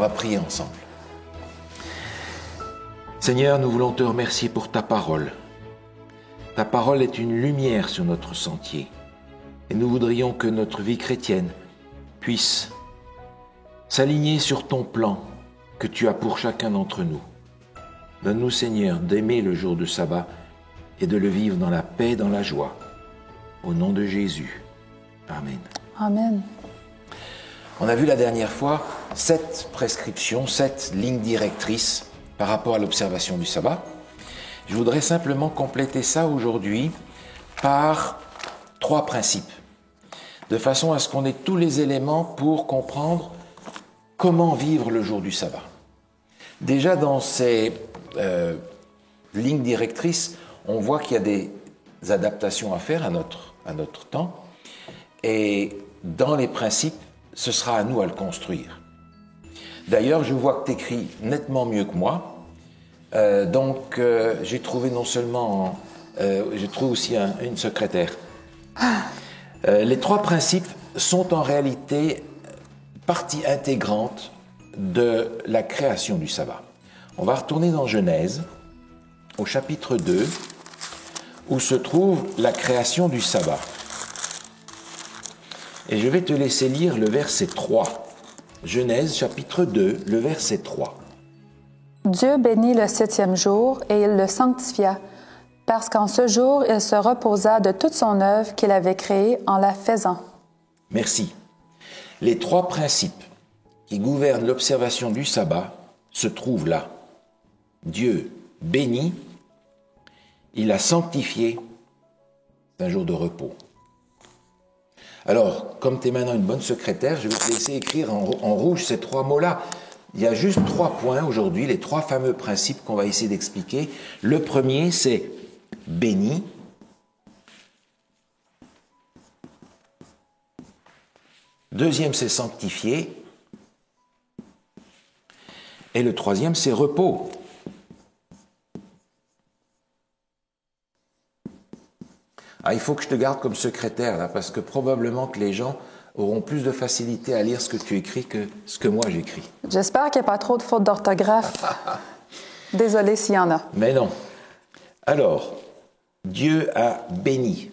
va prier ensemble. Seigneur, nous voulons te remercier pour ta parole. Ta parole est une lumière sur notre sentier. Et nous voudrions que notre vie chrétienne puisse s'aligner sur ton plan que tu as pour chacun d'entre nous. Donne-nous, Seigneur, d'aimer le jour de sabbat et de le vivre dans la paix et dans la joie. Au nom de Jésus. Amen. Amen. On a vu la dernière fois 7 prescriptions, 7 lignes directrices par rapport à l'observation du sabbat. Je voudrais simplement compléter ça aujourd'hui par 3 principes, de façon à ce qu'on ait tous les éléments pour comprendre comment vivre le jour du sabbat. Déjà dans ces lignes directrices, on voit qu'il y a des adaptations à faire à notre temps, et dans les principes, ce sera à nous à le construire. D'ailleurs, je vois que tu écris nettement mieux que moi, donc j'ai trouvé non seulement, j'ai trouvé aussi une secrétaire. Les 3 principes sont en réalité partie intégrante de la création du sabbat. On va retourner dans Genèse, au chapitre 2, où se trouve la création du sabbat. Et je vais te laisser lire le verset 3. Genèse, chapitre 2, le verset 3. Dieu bénit le 7e jour et il le sanctifia, parce qu'en ce jour, il se reposa de toute son œuvre qu'il avait créée en la faisant. Merci. Les 3 principes qui gouvernent l'observation du sabbat se trouvent là. Dieu bénit, il a sanctifié, c'est un jour de repos. Alors, comme tu es maintenant une bonne secrétaire, je vais te laisser écrire en rouge ces 3 mots-là. Il y a juste 3 points aujourd'hui, les 3 fameux principes qu'on va essayer d'expliquer. Le premier, c'est béni. Deuxième, c'est sanctifié. Et le troisième, c'est repos. Ah, il faut que je te garde comme secrétaire, là, parce que probablement que les gens auront plus de facilité à lire ce que tu écris que ce que moi j'écris. J'espère qu'il n'y a pas trop de fautes d'orthographe. Désolée s'il y en a. Mais non. Alors, Dieu a béni.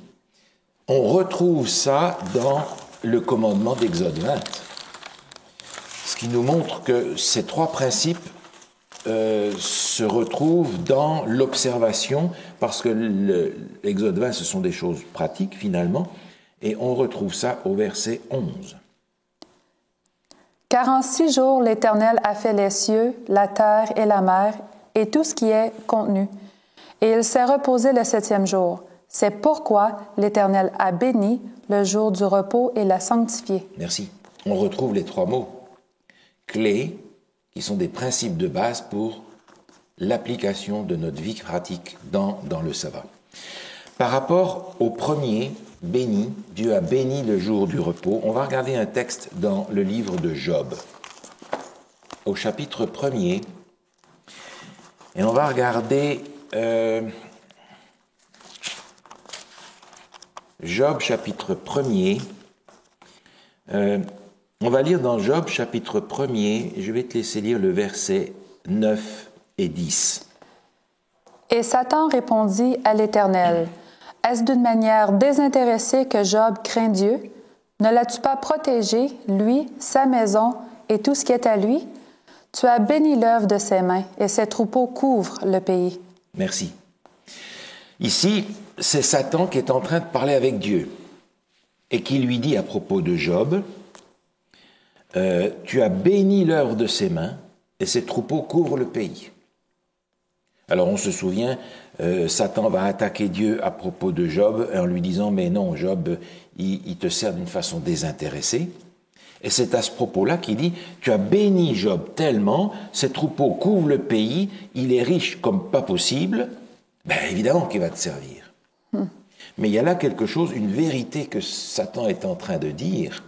On retrouve ça dans le commandement d'Exode 20. Ce qui nous montre que ces 3 principes se retrouvent dans l'observation, parce que l'Exode 20, ce sont des choses pratiques finalement, et on retrouve ça au verset 11. Car en 6 jours, l'Éternel a fait les cieux, la terre et la mer, et tout ce qui est contenu. Et il s'est reposé le 7e jour. C'est pourquoi l'Éternel a béni le jour du repos et l'a sanctifié. Merci. On retrouve les 3 mots clés qui sont des principes de base pour l'application de notre vie pratique dans le sabbat. Par rapport au premier, béni, Dieu a béni le jour du repos, on va regarder un texte dans le livre de Job, au chapitre 1er, et on va regarder Job, chapitre 1er. On va lire dans Job, chapitre 1er, je vais te laisser lire le verset 9 et 10. Et Satan répondit à l'Éternel, « Est-ce d'une manière désintéressée que Job craint Dieu? Ne l'as-tu pas protégé, lui, sa maison et tout ce qui est à lui? Tu as béni l'œuvre de ses mains, et ses troupeaux couvrent le pays. » Merci. Ici, c'est Satan qui est en train de parler avec Dieu et qui lui dit à propos de Job, tu as béni l'œuvre de ses mains et ses troupeaux couvrent le pays. Alors on se souvient, Satan va attaquer Dieu à propos de Job en lui disant « Mais non, Job, il te sert d'une façon désintéressée. » Et c'est à ce propos-là qu'il dit « Tu as béni Job tellement, ses troupeaux couvrent le pays, il est riche comme pas possible. » Ben évidemment qu'il va te servir. Mais il y a là quelque chose, une vérité que Satan est en train de dire.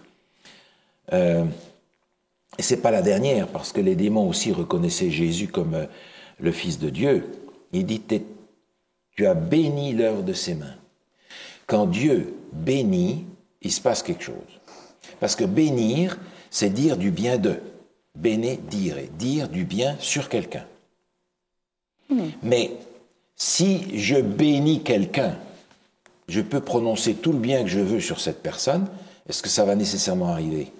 Et c'est pas la dernière, parce que les démons aussi reconnaissaient Jésus comme le Fils de Dieu. Il dit, tu as béni l'œuvre de ses mains. Quand Dieu bénit, il se passe quelque chose. Parce que bénir, c'est dire du bien d'eux. Bénédire, dire du bien sur quelqu'un. Mais si je bénis quelqu'un, je peux prononcer tout le bien que je veux sur cette personne, est-ce que ça va nécessairement arriver?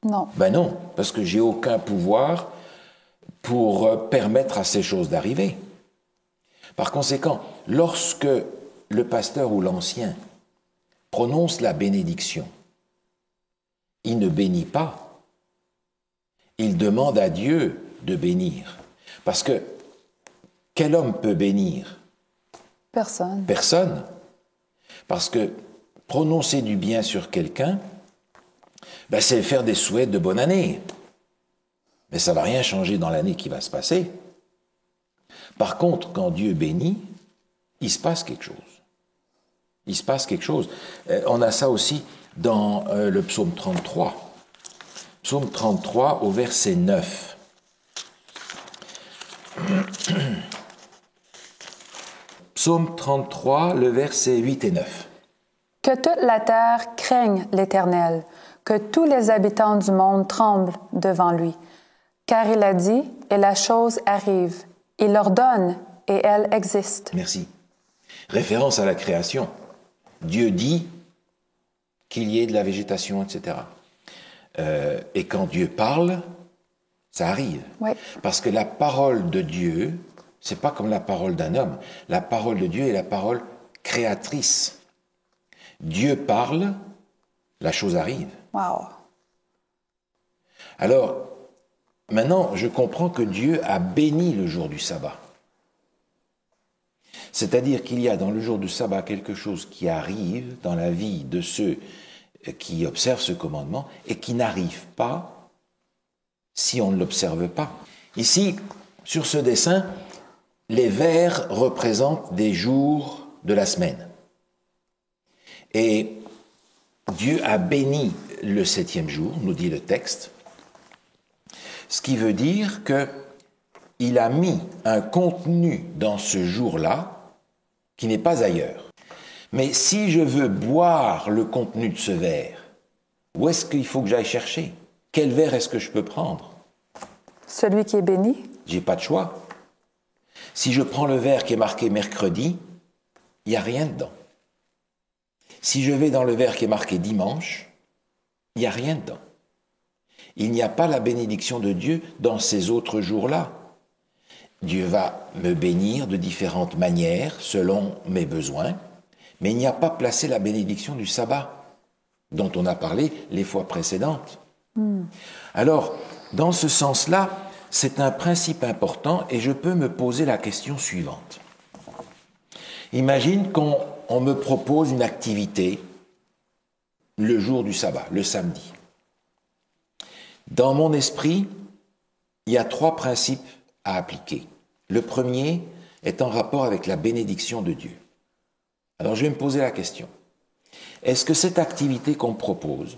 Non. Ben non, parce que j'ai aucun pouvoir pour permettre à ces choses d'arriver. Par conséquent, lorsque le pasteur ou l'ancien prononce la bénédiction, il ne bénit pas, il demande à Dieu de bénir. Parce que quel homme peut bénir? Personne. Personne. Parce que prononcer du bien sur quelqu'un, ben c'est faire des souhaits de bonne année. Mais ça ne va rien changer dans l'année qui va se passer. Par contre, quand Dieu bénit, il se passe quelque chose. Il se passe quelque chose. On a ça aussi dans le psaume 33. Psaume 33 au verset 9. Psaume 33, le verset 8 et 9. Que toute la terre craigne l'Éternel, que tous les habitants du monde tremblent devant lui. Car il a dit, et la chose arrive. Il ordonne, et elle existe. Merci. Référence à la création. Dieu dit qu'il y ait de la végétation, etc. Et quand Dieu parle, ça arrive. Oui. Parce que la parole de Dieu, c'est pas comme la parole d'un homme. La parole de Dieu est la parole créatrice. Dieu parle, la chose arrive. Wow. Alors, maintenant, je comprends que Dieu a béni le jour du sabbat. C'est-à-dire qu'il y a dans le jour du sabbat quelque chose qui arrive dans la vie de ceux qui observent ce commandement et qui n'arrive pas si on ne l'observe pas. Ici, sur ce dessin, les vers représentent des jours de la semaine. Et Dieu a béni le 7e jour, nous dit le texte, ce qui veut dire qu'il a mis un contenu dans ce jour-là qui n'est pas ailleurs. Mais si je veux boire le contenu de ce verre, où est-ce qu'il faut que j'aille chercher? Quel verre est-ce que je peux prendre? Celui qui est béni? J'ai pas de choix. Si je prends le verre qui est marqué mercredi, il n'y a rien dedans. Si je vais dans le verre qui est marqué dimanche, il n'y a rien dedans. Il n'y a pas la bénédiction de Dieu dans ces autres jours-là. Dieu va me bénir de différentes manières, selon mes besoins, mais il n'y a pas placé la bénédiction du sabbat, dont on a parlé les fois précédentes. Alors, dans ce sens-là, c'est un principe important et je peux me poser la question suivante. Imagine qu'on me propose une activité le jour du sabbat, le samedi. Dans mon esprit, il y a 3 principes à appliquer. Le premier est en rapport avec la bénédiction de Dieu. Alors je vais me poser la question. Est-ce que cette activité qu'on me propose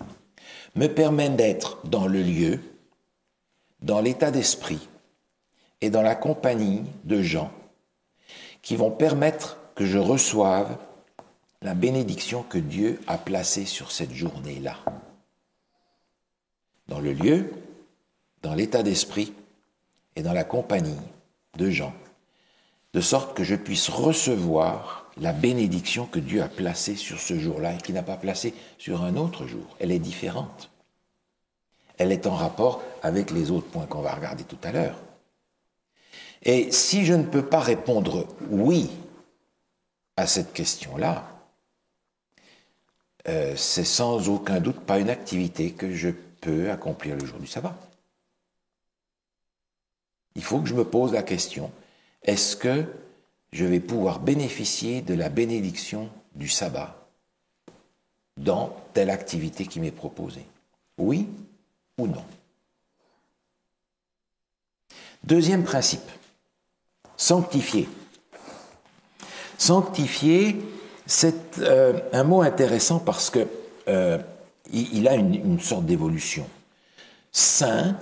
me permet d'être dans le lieu, dans l'état d'esprit et dans la compagnie de gens qui vont permettre que je reçoive la bénédiction que Dieu a placée sur cette journée-là? Dans le lieu, dans l'état d'esprit et dans la compagnie de gens, de sorte que je puisse recevoir la bénédiction que Dieu a placée sur ce jour-là et qu'il n'a pas placée sur un autre jour. Elle est différente. Elle est en rapport avec les autres points qu'on va regarder tout à l'heure. Et si je ne peux pas répondre oui à cette question-là, c'est sans aucun doute pas une activité que je peux accomplir le jour du sabbat. Il faut que je me pose la question, est-ce que je vais pouvoir bénéficier de la bénédiction du sabbat dans telle activité qui m'est proposée? Oui ou non? Deuxième principe, sanctifier. Sanctifier, c'est un mot intéressant parce que il a une sorte d'évolution. Saint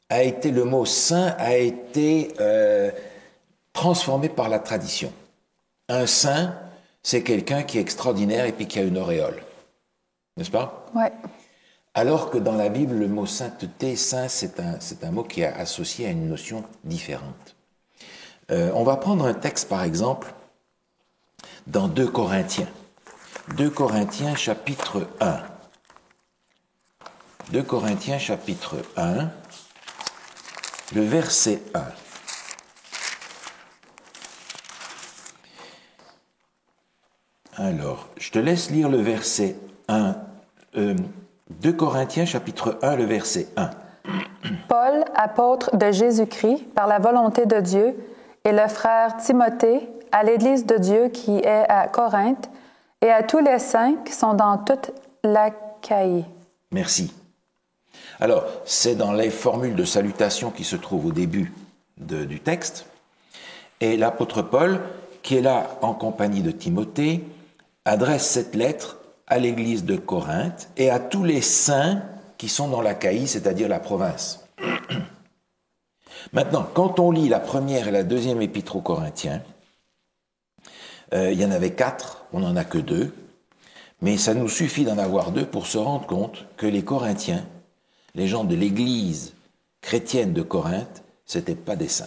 le mot saint a été transformé par la tradition. Un saint, c'est quelqu'un qui est extraordinaire et puis qui a une auréole. N'est-ce pas? Oui. Alors que dans la Bible, le mot sainteté, saint, c'est un mot qui est associé à une notion différente. On va prendre un texte, par exemple, dans 2 Corinthiens. 2 Corinthiens, chapitre 1. 2 Corinthiens, chapitre 1, le verset 1. Alors, je te laisse lire le verset 1. 2 Corinthiens, chapitre 1, le verset 1. Paul, apôtre de Jésus-Christ, par la volonté de Dieu, et le frère Timothée, à l'Église de Dieu qui est à Corinthe, et à tous les saints qui sont dans toute l'Achaïe. Merci. Alors, c'est dans les formules de salutation qui se trouvent au début du texte. Et l'apôtre Paul, qui est là en compagnie de Timothée, adresse cette lettre à l'église de Corinthe et à tous les saints qui sont dans l'Achaïe, c'est-à-dire la province. Maintenant, quand on lit la première et la deuxième épître aux Corinthiens, il y en avait 4, on n'en a que 2, mais ça nous suffit d'en avoir 2 pour se rendre compte que les Corinthiens, les gens de l'église chrétienne de Corinthe, c'était pas des saints.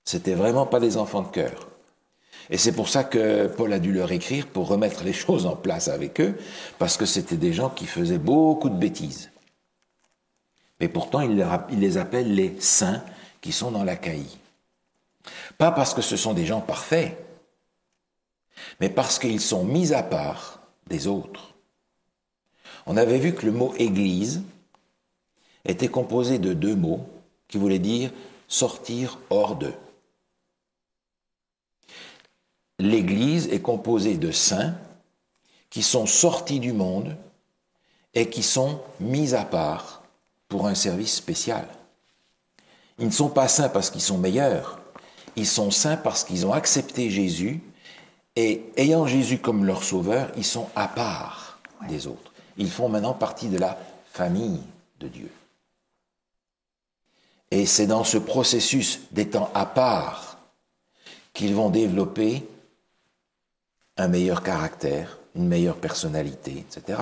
C'était vraiment pas des enfants de cœur. Et c'est pour ça que Paul a dû leur écrire pour remettre les choses en place avec eux, parce que c'était des gens qui faisaient beaucoup de bêtises. Mais pourtant, il les appelle les saints qui sont dans l'Achaïe. Pas parce que ce sont des gens parfaits, mais parce qu'ils sont mis à part des autres. On avait vu que le mot « église » était composé de 2 mots qui voulaient dire « sortir hors d'eux ». L'Église est composée de saints qui sont sortis du monde et qui sont mis à part pour un service spécial. Ils ne sont pas saints parce qu'ils sont meilleurs, ils sont saints parce qu'ils ont accepté Jésus et ayant Jésus comme leur sauveur, ils sont à part des autres. Ils font maintenant partie de la famille de Dieu. Et c'est dans ce processus d'étant à part qu'ils vont développer un meilleur caractère, une meilleure personnalité, etc.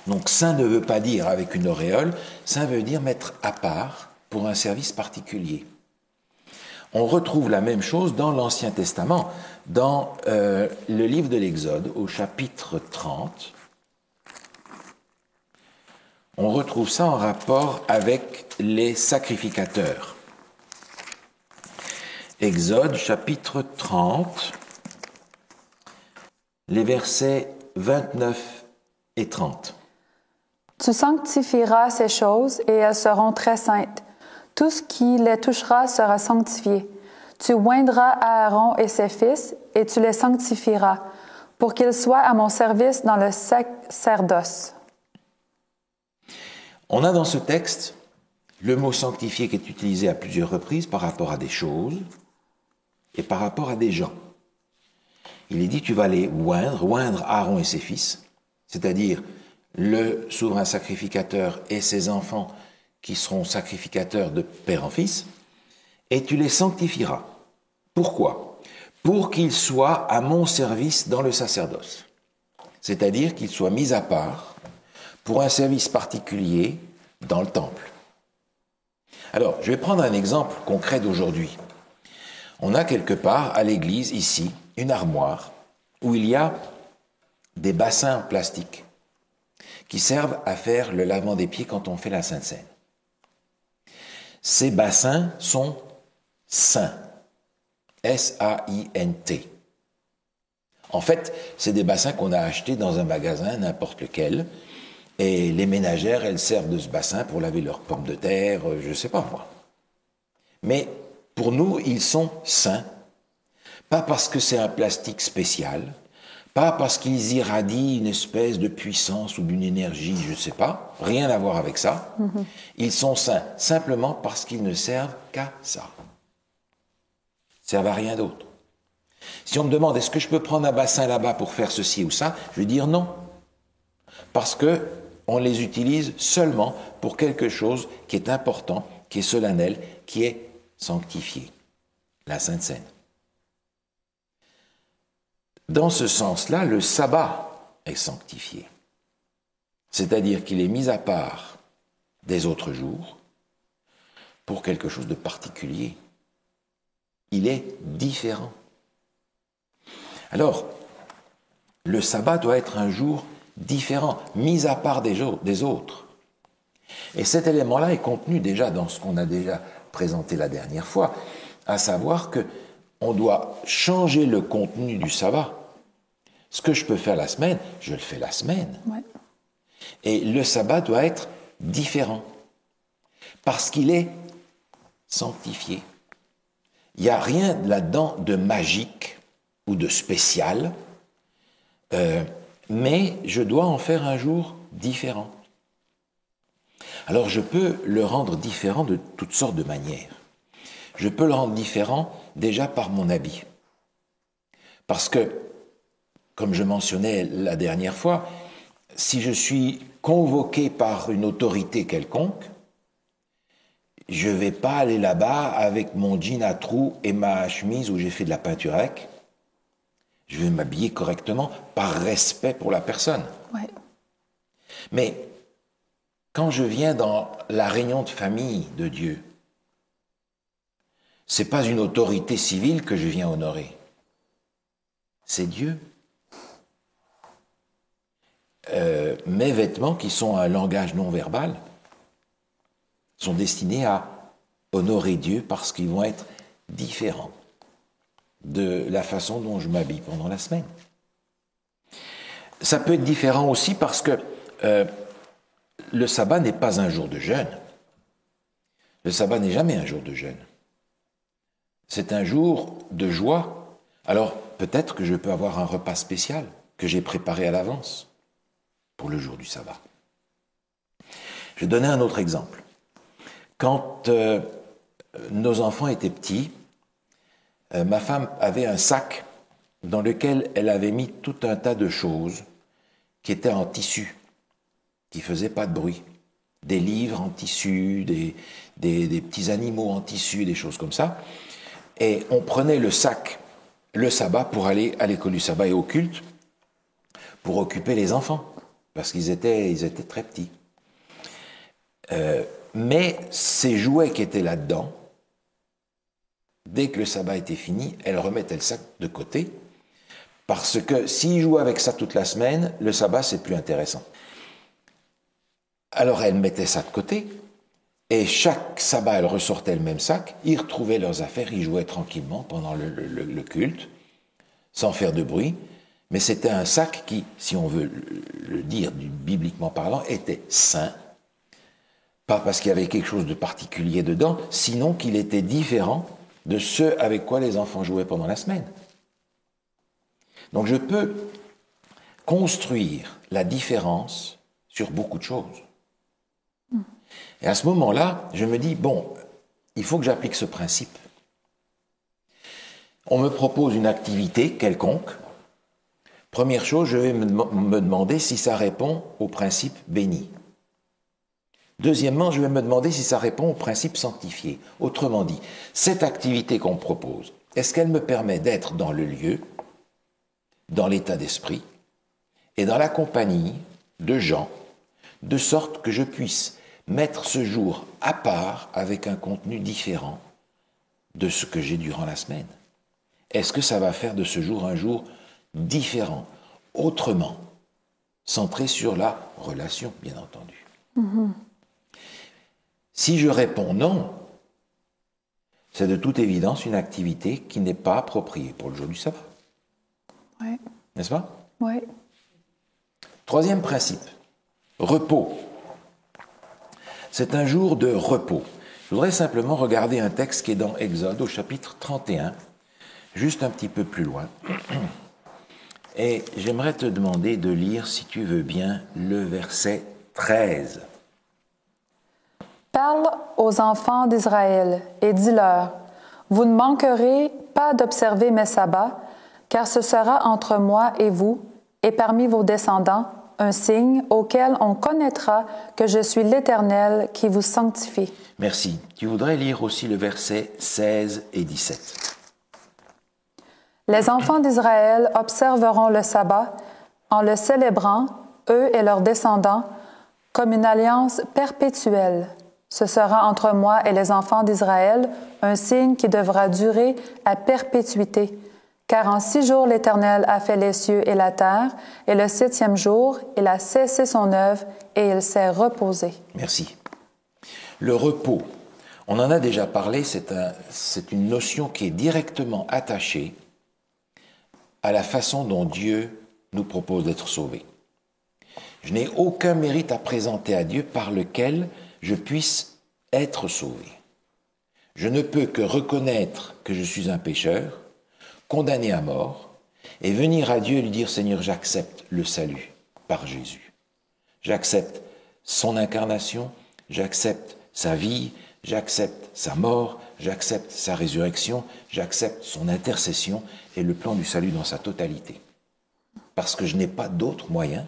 Donc saint ne veut pas dire avec une auréole, saint veut dire mettre à part pour un service particulier. On retrouve la même chose dans l'Ancien Testament, dans le livre de l'Exode, au chapitre 30. On retrouve ça en rapport avec les sacrificateurs. Exode, chapitre 30, les versets 29 et 30. Tu sanctifieras ces choses et elles seront très saintes. Tout ce qui les touchera sera sanctifié. Tu oindras Aaron et ses fils et tu les sanctifieras pour qu'ils soient à mon service dans le sacerdoce. On a dans ce texte le mot sanctifié qui est utilisé à plusieurs reprises par rapport à des choses et par rapport à des gens. Il est dit, tu vas les oindre Aaron et ses fils, c'est-à-dire le souverain sacrificateur et ses enfants qui seront sacrificateurs de père en fils, et tu les sanctifieras. Pourquoi ? Pour qu'ils soient à mon service dans le sacerdoce, c'est-à-dire qu'ils soient mis à part pour un service particulier dans le temple. Alors, je vais prendre un exemple concret d'aujourd'hui. On a quelque part à l'église, ici, une armoire où il y a des bassins en plastique qui servent à faire le lavement des pieds quand on fait la Sainte Seine. Ces bassins sont saints, S-A-I-N-T. En fait, c'est des bassins qu'on a achetés dans un magasin, n'importe lequel, et les ménagères, elles servent de ce bassin pour laver leurs pommes de terre, je ne sais pas moi. Mais pour nous, ils sont saints. Pas parce que c'est un plastique spécial, pas parce qu'ils irradient une espèce de puissance ou d'une énergie, je ne sais pas, rien à voir avec ça. Ils sont saints simplement parce qu'ils ne servent qu'à ça. Ils ne servent à rien d'autre. Si on me demande est-ce que je peux prendre un bassin là-bas pour faire ceci ou ça, je vais dire non. Parce que on les utilise seulement pour quelque chose qui est important, qui est solennel, qui est sanctifié. La Sainte Seine. Dans ce sens-là, le sabbat est sanctifié. C'est-à-dire qu'il est mis à part des autres jours pour quelque chose de particulier. Il est différent. Alors, le sabbat doit être un jour différent, mis à part des autres. Et cet élément-là est contenu déjà dans ce qu'on a déjà présenté la dernière fois, à savoir que on doit changer le contenu du sabbat. Ce que je peux faire la semaine, je le fais la semaine. Ouais. Et le sabbat doit être différent, parce qu'il est sanctifié. Il n'y a rien là-dedans de magique ou de spécial, mais je dois en faire un jour différent. Alors je peux le rendre différent de toutes sortes de manières. Je peux le rendre différent déjà par mon habit. Parce que, comme je mentionnais la dernière fois, si je suis convoqué par une autorité quelconque, je ne vais pas aller là-bas avec mon jean à trous et ma chemise où j'ai fait de la peinture avec. Je vais m'habiller correctement par respect pour la personne. Ouais. Mais quand je viens dans la réunion de famille de Dieu, ce n'est pas une autorité civile que je viens honorer. C'est Dieu. Mes vêtements, qui sont un langage non verbal, sont destinés à honorer Dieu parce qu'ils vont être différents de la façon dont je m'habille pendant la semaine. Ça peut être différent aussi parce que le sabbat n'est pas un jour de jeûne. Le sabbat n'est jamais un jour de jeûne. C'est un jour de joie. Alors peut-être que je peux avoir un repas spécial que j'ai préparé à l'avance pour le jour du sabbat. Je vais donner un autre exemple. Quand nos enfants étaient petits, ma femme avait un sac dans lequel elle avait mis tout un tas de choses qui étaient en tissu, qui ne faisaient pas de bruit. Des livres en tissu, des petits animaux en tissu, des choses comme ça. Et on prenait le sac, le sabbat, pour aller à l'école du sabbat et au culte, pour occuper les enfants, parce qu'ils étaient très petits. Mais ces jouets qui étaient là-dedans, dès que le sabbat était fini, elle remettait le sac de côté, parce que s'ils jouaient avec ça toute la semaine, le sabbat, c'est plus intéressant. Alors elle mettait ça de côté, et chaque sabbat, elle ressortait le même sac, ils retrouvaient leurs affaires, ils jouaient tranquillement pendant le culte, sans faire de bruit, mais c'était un sac qui, si on veut le dire bibliquement parlant, était saint, pas parce qu'il y avait quelque chose de particulier dedans, sinon qu'il était différent de ce avec quoi les enfants jouaient pendant la semaine. Donc je peux construire la différence sur beaucoup de choses. Et à ce moment-là, je me dis, bon, il faut que j'applique ce principe. On me propose une activité quelconque. Première chose, je vais me demander si ça répond au principe béni. Deuxièmement, je vais me demander si ça répond au principe sanctifié. Autrement dit, cette activité qu'on me propose, est-ce qu'elle me permet d'être dans le lieu, dans l'état d'esprit, et dans la compagnie de gens, de sorte que je puisse mettre ce jour à part avec un contenu différent de ce que j'ai durant la semaine? Est-ce que ça va faire de ce jour un jour différent, autrement, centré sur la relation, bien entendu? Si je réponds non, c'est de toute évidence une activité qui n'est pas appropriée pour le jour du sabbat. Oui. N'est-ce pas? Oui. Troisième principe, repos. C'est un jour de repos. Je voudrais simplement regarder un texte qui est dans Exode au chapitre 31, juste un petit peu plus loin. Et j'aimerais te demander de lire, si tu veux bien, le verset 13. Parle aux enfants d'Israël et dis-leur, vous ne manquerez pas d'observer mes sabbats, car ce sera entre moi et vous, et parmi vos descendants, un signe auquel on connaîtra que je suis l'Éternel qui vous sanctifie. Merci. Tu voudrais lire aussi le verset 16 et 17. Les enfants d'Israël observeront le sabbat en le célébrant, eux et leurs descendants, comme une alliance perpétuelle. Ce sera entre moi et les enfants d'Israël un signe qui devra durer à perpétuité. Car en 6 jours l'Éternel a fait les cieux et la terre, et le 7e jour, il a cessé son œuvre et il s'est reposé. Merci. Le repos, on en a déjà parlé, c'est une notion qui est directement attachée à la façon dont Dieu nous propose d'être sauvés. Je n'ai aucun mérite à présenter à Dieu par lequel je puisse être sauvé. Je ne peux que reconnaître que je suis un pécheur, condamné à mort, et venir à Dieu et lui dire « Seigneur, j'accepte le salut par Jésus. J'accepte son incarnation, j'accepte sa vie, j'accepte sa mort, j'accepte sa résurrection, j'accepte son intercession et le plan du salut dans sa totalité. Parce que je n'ai pas d'autre moyen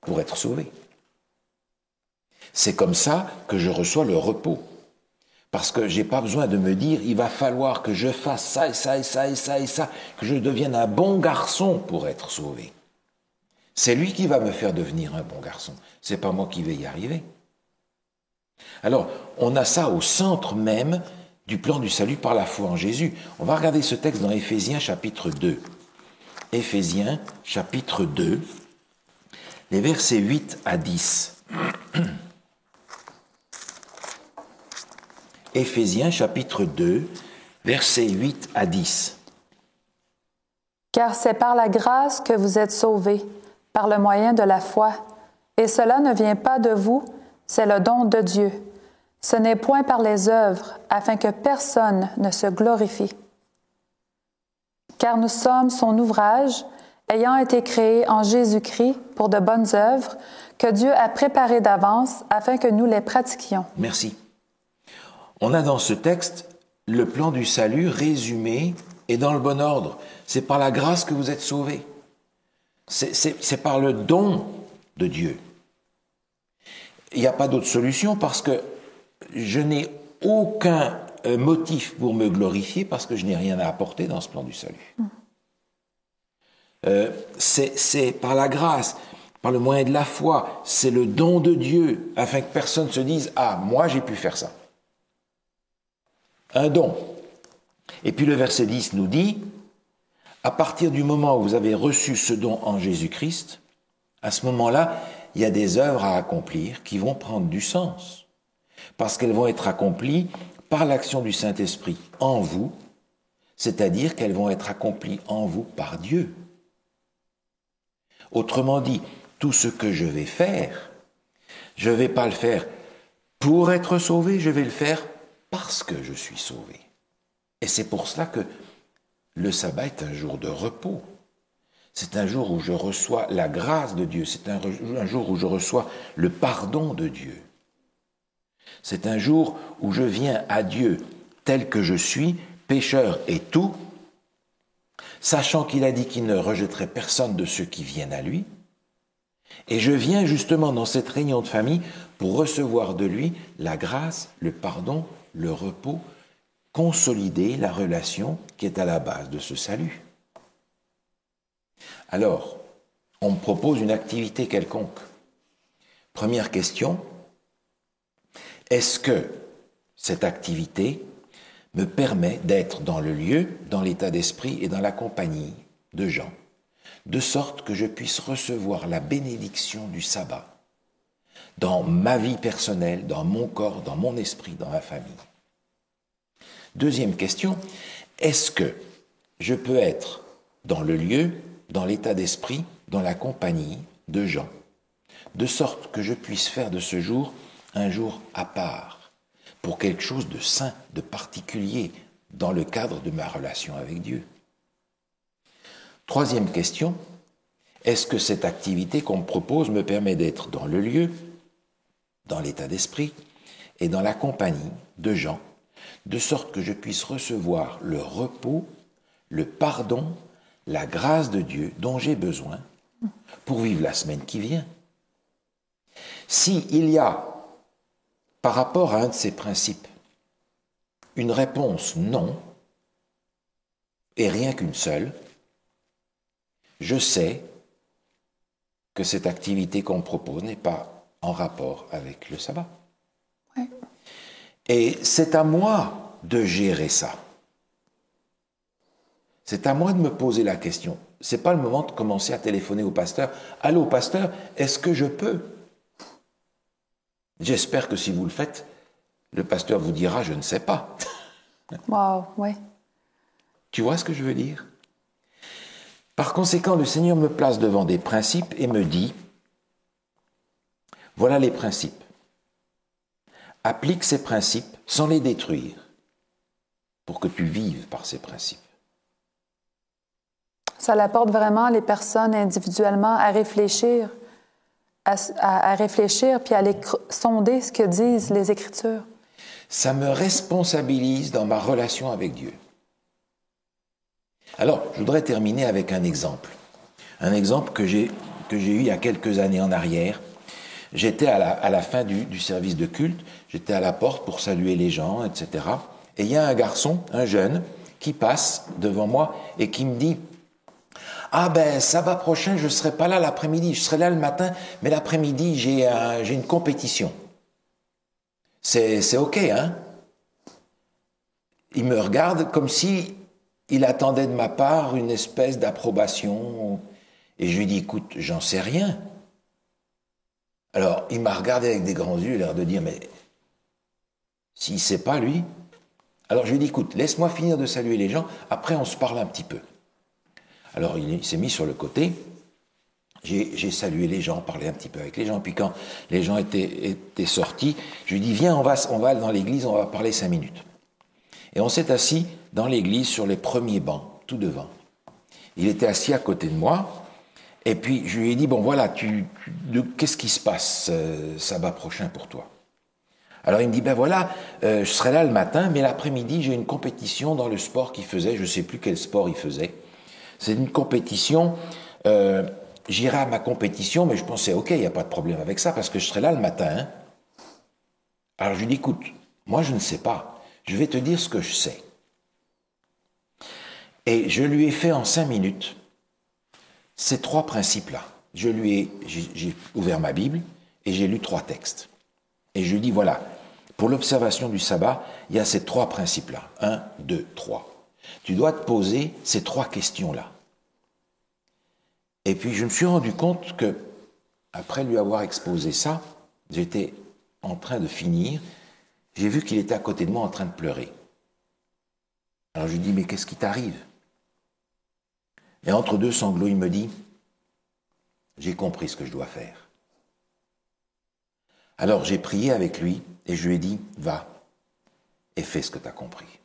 pour être sauvé. C'est comme ça que je reçois le repos. Parce que je n'ai pas besoin de me dire, il va falloir que je fasse ça et ça et ça et ça et ça, que je devienne un bon garçon pour être sauvé. C'est lui qui va me faire devenir un bon garçon. C'est pas moi qui vais y arriver. Alors, on a ça au centre même du plan du salut par la foi en Jésus. On va regarder ce texte dans Éphésiens chapitre 2. Éphésiens chapitre 2, les versets 8 à 10. Éphésiens chapitre 2, versets 8 à 10. Car c'est par la grâce que vous êtes sauvés, par le moyen de la foi. Et cela ne vient pas de vous, c'est le don de Dieu. Ce n'est point par les œuvres, afin que personne ne se glorifie. Car nous sommes son ouvrage, ayant été créés en Jésus-Christ pour de bonnes œuvres, que Dieu a préparées d'avance afin que nous les pratiquions. Merci. On a dans ce texte le plan du salut résumé et dans le bon ordre. C'est par la grâce que vous êtes sauvés. C'est par le don de Dieu. Il n'y a pas d'autre solution parce que je n'ai aucun motif pour me glorifier parce que je n'ai rien à apporter dans ce plan du salut. C'est par la grâce, par le moyen de la foi, c'est le don de Dieu afin que personne se dise « Ah, moi j'ai pu faire ça ». Un don. Et puis le verset 10 nous dit « À partir du moment où vous avez reçu ce don en Jésus-Christ, à ce moment-là, il y a des œuvres à accomplir qui vont prendre du sens, parce qu'elles vont être accomplies par l'action du Saint-Esprit en vous, c'est-à-dire qu'elles vont être accomplies en vous par Dieu. Autrement dit, tout ce que je vais faire, je ne vais pas le faire pour être sauvé, je vais le faire parce que je suis sauvé. Et c'est pour cela que le sabbat est un jour de repos. C'est un jour où je reçois la grâce de Dieu. C'est un jour où je reçois le pardon de Dieu. C'est un jour où je viens à Dieu tel que je suis, pécheur et tout, sachant qu'il a dit qu'il ne rejetterait personne de ceux qui viennent à lui. Et je viens justement dans cette réunion de famille pour recevoir de lui la grâce, le pardon, le repos, consolider la relation qui est à la base de ce salut. Alors, on me propose une activité quelconque. Première question, est-ce que cette activité me permet d'être dans le lieu, dans l'état d'esprit et dans la compagnie de gens, de sorte que je puisse recevoir la bénédiction du sabbat dans ma vie personnelle, dans mon corps, dans mon esprit, dans ma famille. Deuxième question, est-ce que je peux être dans le lieu, dans l'état d'esprit, dans la compagnie de gens, de sorte que je puisse faire de ce jour un jour à part, pour quelque chose de saint, de particulier, dans le cadre de ma relation avec Dieu. Troisième question, est-ce que cette activité qu'on me propose me permet d'être dans le lieu, dans l'état d'esprit et dans la compagnie de gens, de sorte que je puisse recevoir le repos, le pardon, la grâce de Dieu dont j'ai besoin pour vivre la semaine qui vient. S'il y a, par rapport à un de ces principes, une réponse non, et rien qu'une seule, je sais que cette activité qu'on me propose n'est pas en rapport avec le sabbat. Oui. Et c'est à moi de gérer ça. C'est à moi de me poser la question. Ce n'est pas le moment de commencer à téléphoner au pasteur. « Allô, pasteur, est-ce que je peux ?» J'espère que si vous le faites, le pasteur vous dira « je ne sais pas ». Wow, oui. Tu vois ce que je veux dire? Par conséquent, le Seigneur me place devant des principes et me dit « Voilà les principes. Applique ces principes sans les détruire pour que tu vives par ces principes. » Ça l'apporte vraiment les personnes individuellement à réfléchir, à réfléchir puis à aller sonder ce que disent les Écritures. Ça me responsabilise dans ma relation avec Dieu. Alors, je voudrais terminer avec un exemple. Un exemple que j'ai eu il y a quelques années en arrière. J'étais à la fin du service de culte, j'étais à la porte pour saluer les gens, etc. Et il y a un garçon, un jeune, qui passe devant moi et qui me dit « Ah ben, sabbat prochain, je ne serai pas là l'après-midi, je serai là le matin, mais l'après-midi, j'ai une compétition. » C'est OK, hein? Il me regarde comme si il attendait de ma part une espèce d'approbation. Et je lui dis, écoute, j'en sais rien. Alors, il m'a regardé avec des grands yeux, l'air de dire, mais s'il ne sait pas, lui. Alors, je lui dis, écoute, laisse-moi finir de saluer les gens, après on se parle un petit peu. Alors, il s'est mis sur le côté. J'ai salué les gens, parlé un petit peu avec les gens. Puis quand les gens étaient sortis, je lui dis, viens, on va dans l'église, on va parler 5 minutes. Et on s'est assis dans l'église sur les premiers bancs, tout devant. Il était assis à côté de moi. Et puis je lui ai dit, bon voilà, qu'est-ce qui se passe sabbat prochain pour toi? Alors il me dit, ben voilà, je serai là le matin, mais l'après-midi, j'ai une compétition dans le sport qu'il faisait. Je ne sais plus quel sport il faisait. C'est une compétition... J'irai à ma compétition, mais je pensais, ok, il n'y a pas de problème avec ça, parce que je serai là le matin. Hein. Alors je lui dis, écoute, moi je ne sais pas, je vais te dire ce que je sais. Et je lui ai fait en 5 minutes ces 3 principes-là. J'ai ouvert ma Bible et j'ai lu 3 textes. Et je lui dis, voilà, pour l'observation du sabbat, il y a ces 3 principes-là. 1, 2, 3. Tu dois te poser ces 3 questions-là. Et puis je me suis rendu compte que, après lui avoir exposé ça, j'étais en train de finir, j'ai vu qu'il était à côté de moi en train de pleurer. Alors je lui dis, mais qu'est-ce qui t'arrive? Et entre 2 sanglots, il me dit, j'ai compris ce que je dois faire. Alors j'ai prié avec lui et je lui ai dit, va et fais ce que tu as compris.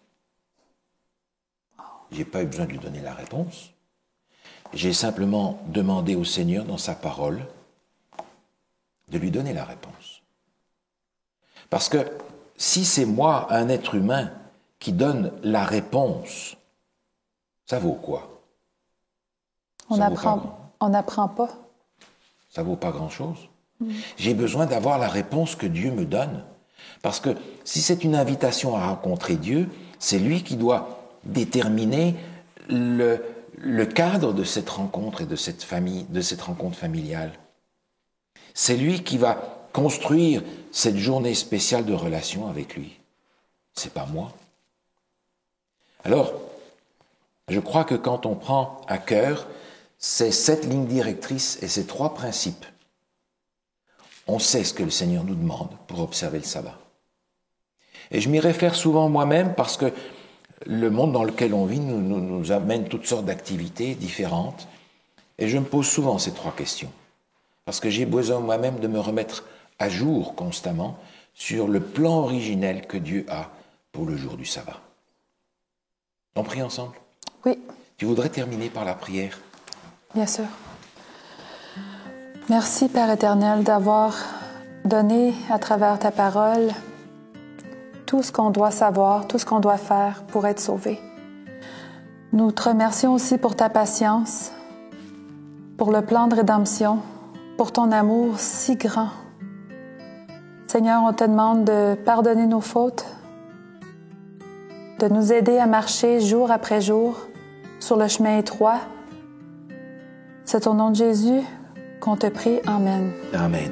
Je n'ai pas eu besoin de lui donner la réponse. J'ai simplement demandé au Seigneur, dans sa parole, de lui donner la réponse. Parce que si c'est moi, un être humain, qui donne la réponse, ça vaut quoi? On n'apprend pas. Ça vaut pas grand-chose. J'ai besoin d'avoir la réponse que Dieu me donne. Parce que si c'est une invitation à rencontrer Dieu, c'est lui qui doit déterminer le cadre de cette rencontre et de cette famille, de cette rencontre familiale. C'est lui qui va construire cette journée spéciale de relation avec lui. C'est pas moi. Alors, je crois que quand on prend à cœur ces 7 lignes directrices et ces 3 principes, on sait ce que le Seigneur nous demande pour observer le sabbat. Et je m'y réfère souvent moi-même parce que le monde dans lequel on vit nous amène toutes sortes d'activités différentes. Et je me pose souvent ces 3 questions. Parce que j'ai besoin moi-même de me remettre à jour constamment sur le plan originel que Dieu a pour le jour du sabbat. On prie ensemble? Oui. Tu voudrais terminer par la prière? Bien sûr. Merci, Père éternel, d'avoir donné à travers ta parole tout ce qu'on doit savoir, tout ce qu'on doit faire pour être sauvé. Nous te remercions aussi pour ta patience, pour le plan de rédemption, pour ton amour si grand. Seigneur, on te demande de pardonner nos fautes, de nous aider à marcher jour après jour sur le chemin étroit. C'est au nom de Jésus qu'on te prie. Amen. Amen.